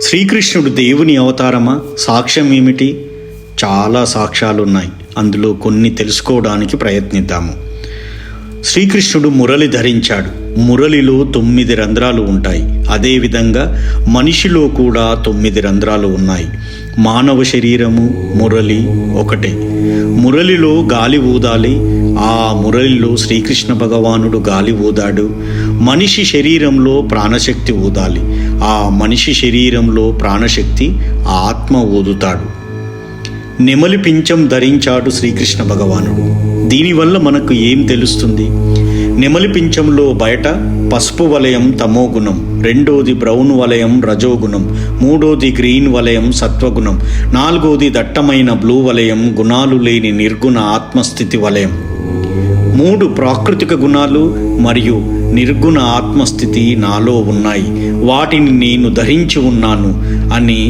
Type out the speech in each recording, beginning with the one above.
శ్రీకృష్ణుడు దేవుని అవతారమా? సాక్ష్యం ఏమిటి? చాలా సాక్ష్యాలు ఉన్నాయి. అందులో కొన్ని తెలుసుకోవడానికి ప్రయత్నిద్దాము. శ్రీకృష్ణుడు మురళి ధరించాడు. మురళిలో 9 రంధ్రాలు ఉంటాయి. అదేవిధంగా మనిషిలో కూడా 9 రంధ్రాలు ఉన్నాయి. మానవ శరీరము, మురళి ఒకటే. మురళిలో గాలి ఊదాలి. ఆ మురళిలో శ్రీకృష్ణ భగవానుడు గాలి ఊదాడు. మనిషి శరీరంలో ప్రాణశక్తి ఊదాలి. ఆ మనిషి శరీరంలో ప్రాణశక్తి ఆత్మ ఊదుతాడు. నెమలి పించం ధరించాడు శ్రీకృష్ణ భగవానుడు. దీనివల్ల మనకు ఏం తెలుస్తుంది? నెమలి పించంలో బయట పసుపు వలయం తమోగుణం, రెండోది బ్రౌన్ వలయం రజోగుణం, మూడోది గ్రీన్ వలయం సత్వగుణం, నాలుగోది దట్టమైన బ్లూ వలయం గుణాలు లేని నిర్గుణ ఆత్మస్థితి వలయం. 3 ప్రాకృతిక గుణాలు మరియు నిర్గుణ ఆత్మస్థితి నాలో ఉన్నాయి. వాటిని నేను ధరించి ఉన్నాను అని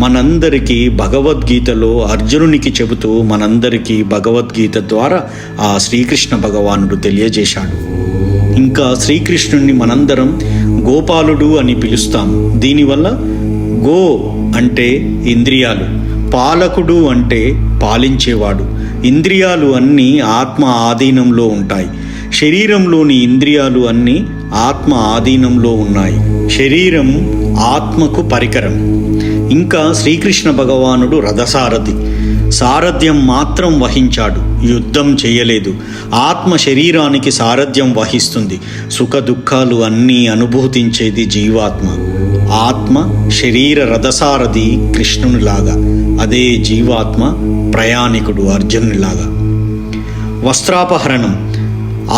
మనందరికీ భగవద్గీతలో అర్జునునికి చెబుతూ మనందరికీ భగవద్గీత ద్వారా ఆ శ్రీకృష్ణ భగవానుడు తెలియజేశాడు. ఇంకా శ్రీకృష్ణుణ్ణి మనందరం గోపాలుడు అని పిలుస్తాం. దీనివల్ల గో అంటే ఇంద్రియాలు, పాలకుడు అంటే పాలించేవాడు. ఇంద్రియాలు అన్నీ ఆత్మ ఆధీనంలో ఉంటాయి. శరీరంలోని ఇంద్రియాలు అన్నీ ఆత్మ ఆధీనంలో ఉన్నాయి. శరీరం ఆత్మకు పరికరం. ఇంకా శ్రీకృష్ణ భగవానుడు రథసారథి. సారథ్యం మాత్రం వహించాడు, యుద్ధం చేయలేదు. ఆత్మ శరీరానికి సారథ్యం వహిస్తుంది. సుఖ దుఃఖాలు అన్నీ అనుభూతించేది జీవాత్మ. ఆత్మ శరీర రథసారథి కృష్ణునిలాగా, అదే జీవాత్మ ప్రయాణికుడు అర్జునునిలాగా. వస్త్రాపహరణం.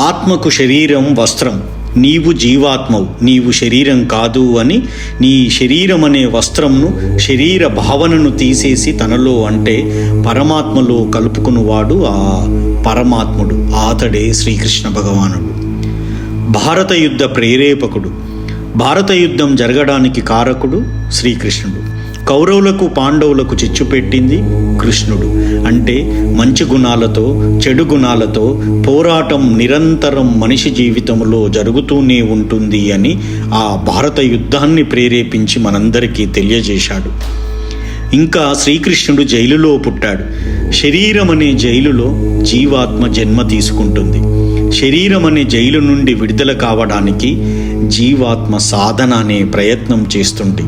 ఆత్మకు శరీరం వస్త్రం. నీవు జీవాత్మవు, నీవు శరీరం కాదు అని నీ శరీరం అనే వస్త్రంను, శరీర భావనను తీసేసి తనలో అంటే పరమాత్మలో కలుపుకున్నవాడు ఆ పరమాత్ముడు. అతడే శ్రీకృష్ణ భగవానుడు. భారత యుద్ధ ప్రేరేపకుడు. భారత యుద్ధం జరగడానికి కారకుడు శ్రీకృష్ణుడు. కౌరవులకు పాండవులకు చిచ్చు పెట్టింది కృష్ణుడు. అంటే మంచి గుణాలతో చెడు గుణాలతో పోరాటం నిరంతరం మనిషి జీవితంలో జరుగుతూనే ఉంటుంది అని ఆ భారత యుద్ధాన్ని ప్రేరేపించి మనందరికీ తెలియజేశాడు. ఇంకా శ్రీకృష్ణుడు జైలులో పుట్టాడు. శరీరం అనే జైలులో జీవాత్మ జన్మ తీసుకుంటుంది. శరీరం అనే జైలు నుండి విడుదల కావడానికి జీవాత్మ సాధన అనే ప్రయత్నం చేస్తుంది.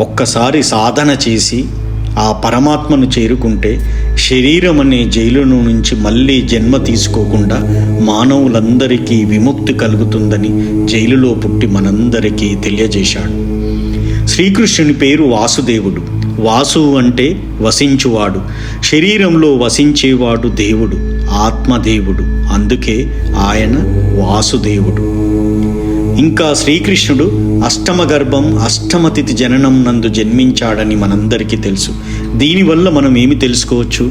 ఒక్కసారి సాధన చేసి ఆ పరమాత్మను చేరుకుంటే శరీరం అనే జైలును నుంచి మళ్ళీ జన్మ తీసుకోకుండా మానవులందరికీ విముక్తి కలుగుతుందని జైలులో పుట్టి మనందరికీ తెలియజేశాడు. శ్రీకృష్ణుని పేరు వాసుదేవుడు. వాసు అంటే వసించువాడు. శరీరంలో వసించేవాడు దేవుడు, ఆత్మదేవుడు. అందుకే ఆయన వాసుదేవుడు. ఇంకా శ్రీకృష్ణుడు అష్టమ గర్భం అష్టమ తిథి జననం నందు జన్మించాడని మనందరికీ తెలుసు. దీనివల్ల మనం ఏమి తెలుసుకోవచ్చు?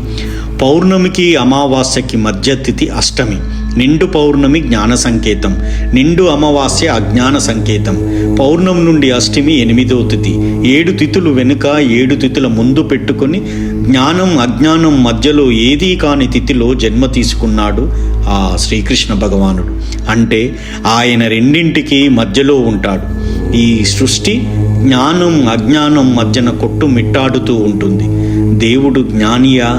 పౌర్ణమికి అమావాస్యకి మధ్య తిథి అష్టమి. నిండు పౌర్ణమి జ్ఞాన సంకేతం, నిండు అమావాస్య అజ్ఞాన సంకేతం. పౌర్ణమి నుండి అష్టమి 8వ తిథి. 7 తిథులు వెనుక 7 తిథుల ముందు పెట్టుకొని జ్ఞానం అజ్ఞానం మధ్యలో ఏదీ కాని తిథిలో జన్మ తీసుకున్నాడు ఆ శ్రీకృష్ణ భగవానుడు. అంటే ఆయన రెండింటికి మధ్యలో ఉంటాడు. ఈ సృష్టి జ్ఞానం అజ్ఞానం మధ్యన కొట్టుమిట్టాడుతూ ఉంటుంది. దేవుడు జ్ఞానియా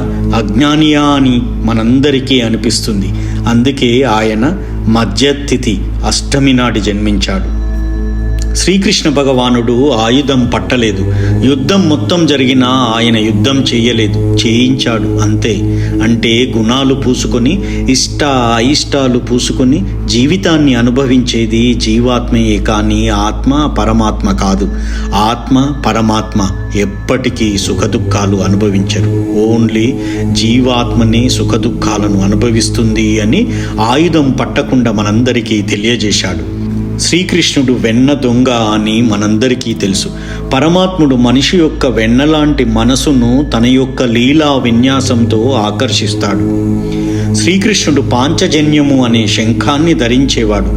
అజ్ఞానియా అని మనందరికీ అనిపిస్తుంది. అందుకే ఆయన మధ్యతిథి అష్టమి నాటి జన్మించాడు. శ్రీకృష్ణ భగవానుడు ఆయుధం పట్టలేదు. యుద్ధం మొత్తం జరిగినా ఆయన యుద్ధం చేయలేదు, చేయించాడు అంతే. అంటే గుణాలు పూసుకొని అయిష్టాలు పూసుకొని జీవితాన్ని అనుభవించేది జీవాత్మయే కానీ ఆత్మ పరమాత్మ కాదు. ఆత్మ పరమాత్మ ఎప్పటికీ సుఖదుఖాలు అనుభవించరు. ఓన్లీ జీవాత్మనే సుఖదుఖాలను అనుభవిస్తుంది అని ఆయుధం పట్టకుండా మనందరికీ తెలియజేశాడు. శ్రీకృష్ణుడు వెన్న దొంగ అని మనందరికీ తెలుసు. పరమాత్ముడు మనిషి యొక్క వెన్నలాంటి మనసును తన యొక్క లీలా విన్యాసంతో ఆకర్షిస్తాడు. శ్రీకృష్ణుడు పాంచజన్యము అనే శంఖాన్ని ధరించేవాడు.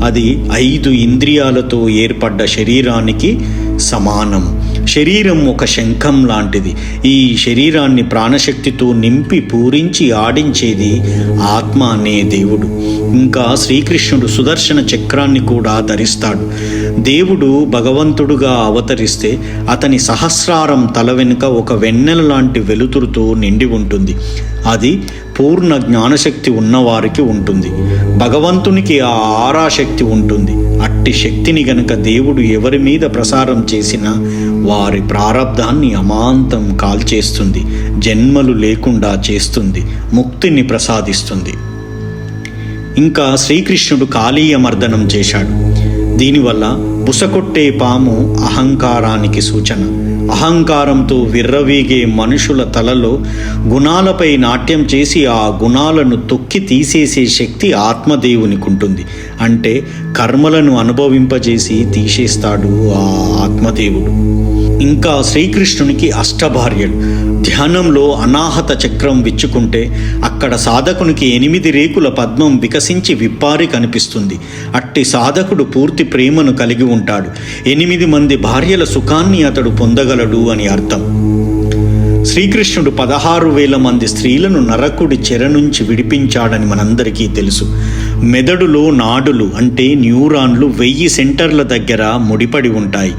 అది 5 ఇంద్రియాలతో ఏర్పడ్డ శరీరానికి సమానం. శరీరం ఒక శంఖం లాంటిది. ఈ శరీరాన్ని ప్రాణశక్తితో నింపి పూరించి ఆడించేది ఆత్మ అనే దేవుడు. ఇంకా శ్రీకృష్ణుడు సుదర్శన చక్రాన్ని కూడా ధరిస్తాడు. దేవుడు భగవంతుడుగా అవతరిస్తే అతని సహస్రారం తల వెనుక ఒక వెన్నెల లాంటి వెలుతురుతో నిండి ఉంటుంది. అది పూర్ణ జ్ఞానశక్తి ఉన్నవారికి ఉంటుంది. భగవంతునికి ఆ ఆరాశక్తి ఉంటుంది. అట్టి శక్తిని గనక దేవుడు ఎవరి మీద ప్రసారం చేసినా వారి ప్రారబ్ధాన్ని అమాంతం కాల్చేస్తుంది, జన్మలు లేకుండా చేస్తుంది, ముక్తిని ప్రసాదిస్తుంది. ఇంకా శ్రీకృష్ణుడు కాళీయ మర్దనం చేశాడు. దీనివల్ల బుసకొట్టే పాము అహంకారానికి సూచన. అహంకారంతో విర్రవీగే మనుషుల తలలో గుణాలపై నాట్యం చేసి ఆ గుణాలను తొక్కి తీసేసే శక్తి ఆత్మదేవునికి ఉంటుంది. అంటే కర్మలను అనుభవింపజేసి తీసేస్తాడు ఆ ఆత్మదేవుడు. ఇంకా శ్రీకృష్ణునికి అష్టభార్యలు. ధ్యానంలో అనాహత చక్రం విచ్చుకుంటే అక్కడ సాధకునికి 8 రేకుల పద్మం వికసించి విప్పారి కనిపిస్తుంది. అట్టి సాధకుడు పూర్తి ప్రేమను కలిగి ఉంటాడు. 8 మంది భార్యల సుఖాన్ని అతడు పొందగలడు అని అర్థం. శ్రీకృష్ణుడు 16,000 మంది స్త్రీలను నరకుడి చెర నుంచి విడిపించాడని మనందరికీ తెలుసు. మెదడులో నాడులు అంటే న్యూరాన్లు 1000 సెంటర్ల దగ్గర ముడిపడి ఉంటాయి.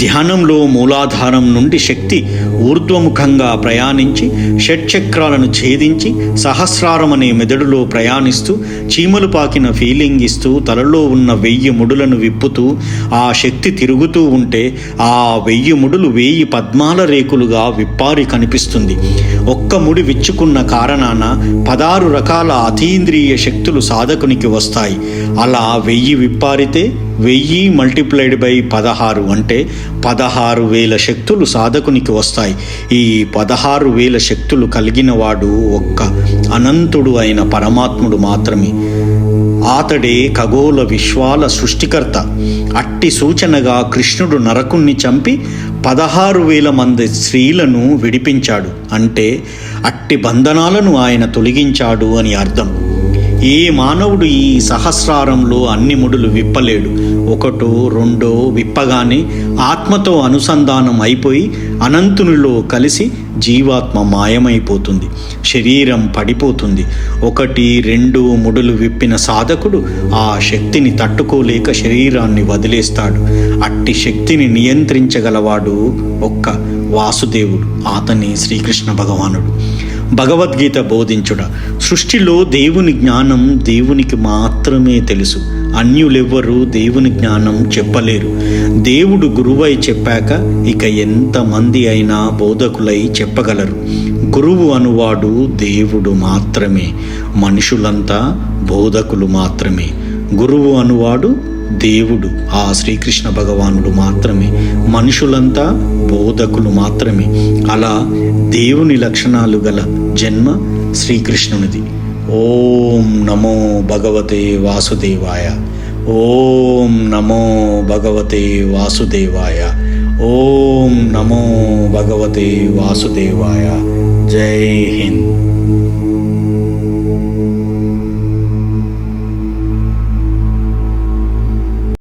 ధ్యానంలో మూలాధారం నుండి శక్తి ఊర్ధ్వముఖంగా ప్రయాణించి షట్చక్రాలను ఛేదించి సహస్రారం అనే మెదడులో ప్రయాణిస్తూ చీమలు పాకిన ఫీలింగ్ ఇస్తూ తలలో ఉన్న 1000 ముడులను విప్పుతూ ఆ శక్తి తిరుగుతూ ఉంటే ఆ 1000 ముడులు 1000 పద్మాల రేకులుగా విప్పారి కనిపిస్తుంది. ఒక్క ముడి విచ్చుకున్న కారణాన 16 రకాల అతీంద్రియ శక్తులు సాధకునికి వస్తాయి. అలా 1000 విప్పారితే 1000 మల్టిప్లైడ్ బై 16 అంటే 16,000 శక్తులు సాధకునికి వస్తాయి. ఈ 16,000 శక్తులు కలిగిన వాడు ఒక్క అనంతుడు అయిన పరమాత్ముడు మాత్రమే. అతడే ఖగోళ విశ్వాల సృష్టికర్త. అట్టి సూచనగా కృష్ణుడు నరకుణ్ణి చంపి 16,000 మంది స్త్రీలను విడిపించాడు. అంటే అట్టి బంధనాలను ఆయన తొలగించాడు అని అర్థం. ఏ మానవుడు ఈ సహస్రారంలో అన్ని ముడులు విప్పలేడు. 1, 2 విప్పగానే ఆత్మతో అనుసంధానం అయిపోయి అనంతునిలో కలిసి జీవాత్మ మాయమైపోతుంది, శరీరం పడిపోతుంది. 1, 2 ముడులు విప్పిన సాధకుడు ఆ శక్తిని తట్టుకోలేక శరీరాన్ని వదిలేస్తాడు. అట్టి శక్తిని నియంత్రించగలవాడు ఒక్క వాసుదేవుడు, అతని శ్రీకృష్ణ భగవానుడు. భగవద్గీత బోధించుట. సృష్టిలో దేవుని జ్ఞానం దేవునికి మాత్రమే తెలుసు. అన్యులెవ్వరూ దేవుని జ్ఞానం చెప్పలేరు. దేవుడు గురువై చెప్పాక ఇక ఎంతమంది అయినా బోధకులై చెప్పగలరు. గురువు అనువాడు దేవుడు మాత్రమే, మనుషులంతా బోధకులు మాత్రమే. గురువు అనువాడు దేవుడు, ఆ శ్రీకృష్ణ భగవానుడు మాత్రమే, మనుషులంతా బోధకులు మాత్రమే. అలా దేవుని లక్షణాలు గల జన్మ శ్రీకృష్ణునిది. ఓం నమో భగవతే వాసుదేవాయ. ఓం నమో భగవతే వాసుదేవాయ. ఓం నమో భగవతే వాసుదేవాయ. జై హింద్.